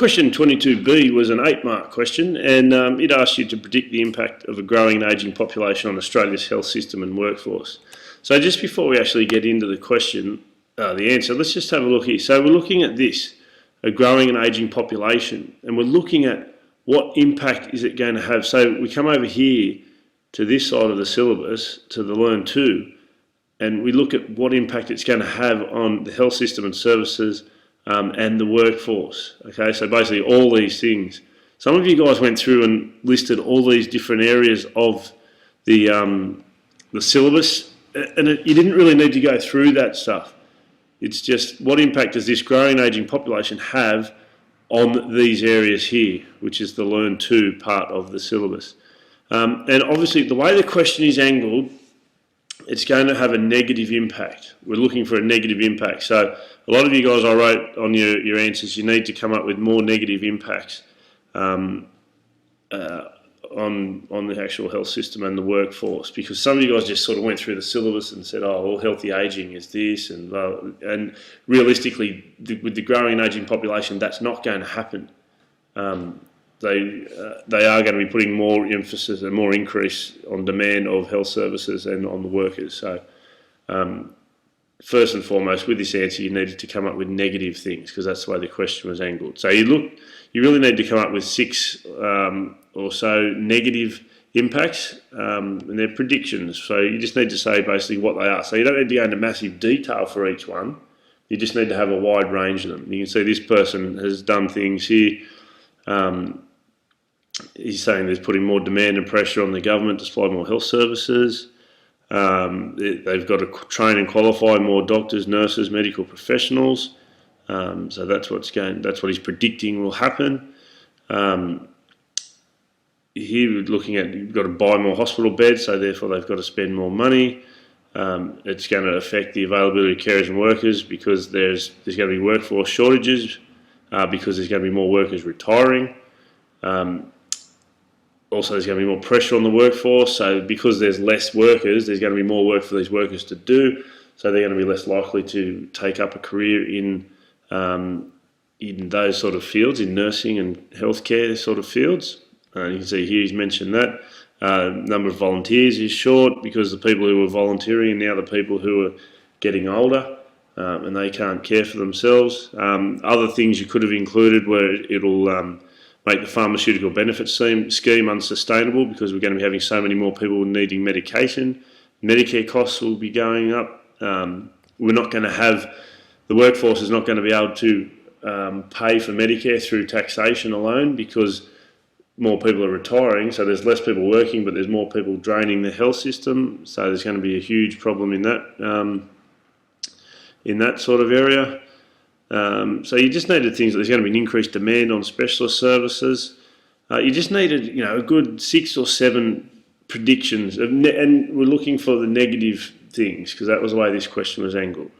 Question 22b was an 8-mark question, and it asked you to predict the impact of a growing and ageing population on Australia's health system and workforce. So just before we actually get into the question, the answer, let's just have a look here. So we're looking at this, a growing and ageing population, and we're looking at what impact is it going to have. So we come over here to this side of the syllabus, to the Learn 2, and we look at what impact it's going to have on the health system and services and the workforce. Okay, so basically all these things. Some of you guys went through and listed all these different areas of the syllabus, and you didn't really need to go through that stuff. It's just what impact does this growing and ageing population have on these areas here, which is the Learn 2 part of the syllabus. And obviously the way the question is angled, it's going to have a negative impact. We're looking for a negative impact. So a lot of you guys, I wrote on your answers, you need to come up with more negative impacts on the actual health system and the workforce, because some of you guys just sort of went through the syllabus and said, oh, well, healthy ageing is this, and realistically, with the growing and ageing population, that's not going to happen. They are going to be putting more emphasis and more increase on demand of health services and on the workers. So first and foremost, with this answer, you needed to come up with negative things, because that's the way the question was angled. So you really need to come up with 6 or so negative impacts, and they're predictions. So you just need to say basically what they are. So you don't need to go into massive detail for each one. You just need to have a wide range of them. You can see this person has done things here. He's saying there's putting more demand and pressure on the government to supply more health services. They've got to train and qualify more doctors, nurses, medical professionals. So that's what he's predicting will happen. Here we're looking at, you've got to buy more hospital beds, so therefore they've got to spend more money. It's going to affect the availability of carers and workers, because there's going to be workforce shortages, because there's going to be more workers retiring. Also, there's going to be more pressure on the workforce, so because there's less workers, there's going to be more work for these workers to do, so they're going to be less likely to take up a career in those sort of fields, in nursing and healthcare sort of fields. You can see here he's mentioned that. Number of volunteers is short, because the people who are volunteering are now the people who are getting older, and they can't care for themselves. Other things you could have included were it'll make the pharmaceutical benefit scheme unsustainable, because we're going to be having so many more people needing medication. Medicare costs will be going up. We're not going to have, the workforce is not going to be able to pay for Medicare through taxation alone, because more people are retiring, so there's less people working, but there's more people draining the health system. So there's going to be a huge problem in that sort of area. So you just needed things, there's going to be an increased demand on specialist services. You just needed, a good 6 or 7 predictions, and we're looking for the negative things, because that was the way this question was angled.